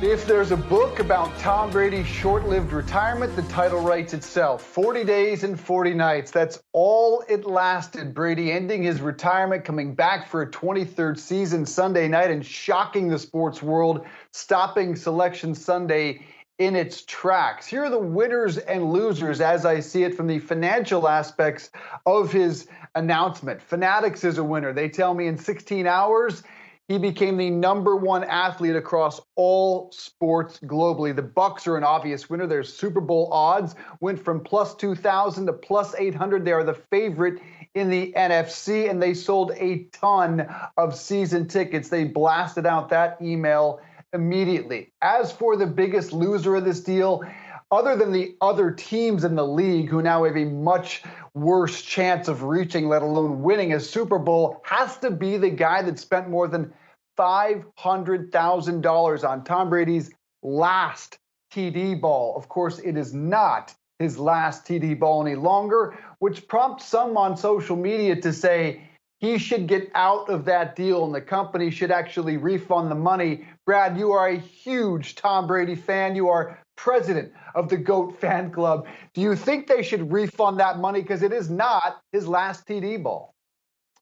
If there's a book about Tom Brady's short-lived retirement, the title writes itself. 40 days and 40 nights. That's all it lasted. Brady ending his retirement, coming back for a 23rd season Sunday night and shocking the sports world, stopping Selection Sunday in its tracks. Here are the winners and losers as I see it from the financial aspects of his announcement. Fanatics is a winner. They tell me in 16 hours, he became the #1 athlete across all sports globally. The Bucks are an obvious winner. Their Super Bowl odds went from plus 2,000 to plus 800. They are the favorite in the NFC, and they sold a ton of season tickets. They blasted out that email immediately. As for the biggest loser of this deal, other than the other teams in the league who now have a much worse chance of reaching, let alone winning a Super Bowl, has to be the guy that spent more than $500,000 on Tom Brady's last TD ball. Of course, it is not his last TD ball any longer, which prompts some on social media to say he should get out of that deal and the company should actually refund the money. Brad, you are a huge Tom Brady fan. You are president of the GOAT fan club. Do you think they should refund that money? Because it is not his last TD ball.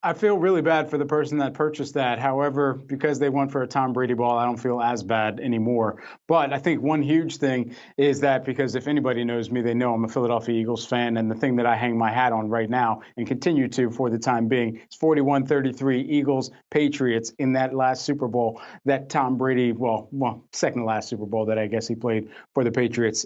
I feel really bad for the person that purchased that. However, because they went for a Tom Brady ball, I don't feel as bad anymore. But I think one huge thing is that, because if anybody knows me, they know I'm a Philadelphia Eagles fan. And the thing that I hang my hat on right now and continue to for the time being is 41-33 Eagles Patriots in that last Super Bowl that Tom Brady, well, second to last Super Bowl that I guess he played for the Patriots.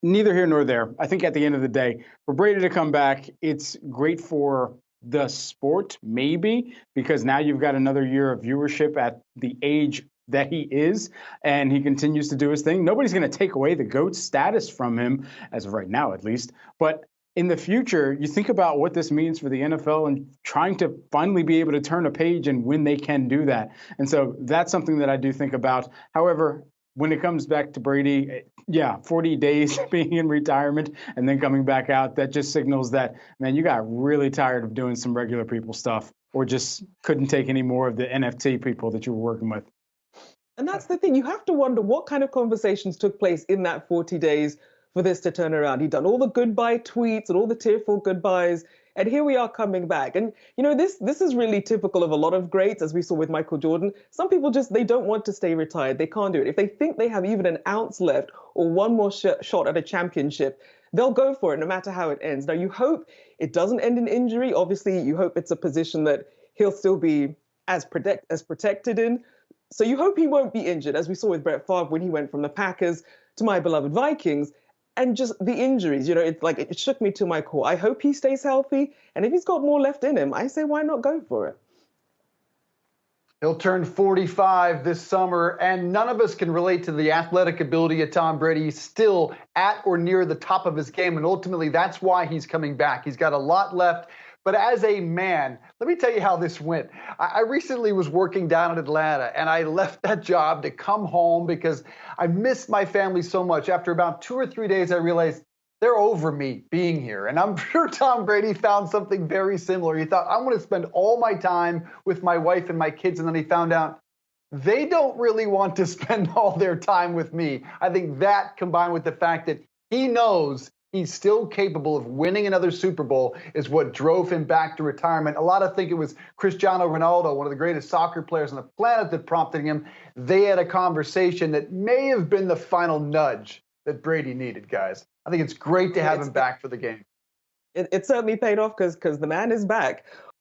Neither here nor there. I think at the end of the day, for Brady to come back, it's great for the sport, maybe, because now you've got another year of viewership at the age that he is, and he continues to do his thing. Nobody's going to take away the GOAT status from him, as of right now at least. But in the future, you think about what this means for the NFL and trying to finally be able to turn a page and when they can do that. And so that's something that I do think about. However, when it comes back to Brady, 40 days being in retirement and then coming back out, that just signals that, man, you got really tired of doing some regular people stuff or just couldn't take any more of the NFT people that you were working with. And that's the thing. You have to wonder what kind of conversations took place in that 40 days for this to turn around. He'd done all the goodbye tweets and all the tearful goodbyes. And here we are coming back. And, this is really typical of a lot of greats, as we saw with Michael Jordan. Some people they don't want to stay retired. They can't do it. If they think they have even an ounce left or one more shot at a championship, they'll go for it no matter how it ends. Now, you hope it doesn't end in injury. Obviously, you hope it's a position that he'll still be as protected in. So you hope he won't be injured, as we saw with Brett Favre when he went from the Packers to my beloved Vikings. And just the injuries, it's like it shook me to my core. I hope he stays healthy. And if he's got more left in him, I say, why not go for it? He'll turn 45 this summer, and none of us can relate to the athletic ability of Tom Brady. He's still at or near the top of his game, and ultimately that's why he's coming back. He's got a lot left. But as a man, let me tell you how this went. I recently was working down in Atlanta, and I left that job to come home because I missed my family so much. After about 2 or 3 days, I realized they're over me being here. And I'm sure Tom Brady found something very similar. He thought, I'm going to spend all my time with my wife and my kids. And then he found out they don't really want to spend all their time with me. I think that, combined with the fact that he knows he's still capable of winning another Super Bowl, is what drove him back to retirement. A lot of think it was Cristiano Ronaldo, one of the greatest soccer players on the planet, that prompted him. They had a conversation that may have been the final nudge that Brady needed, guys. I think it's great to have him back for the game. It certainly paid off because the man is back.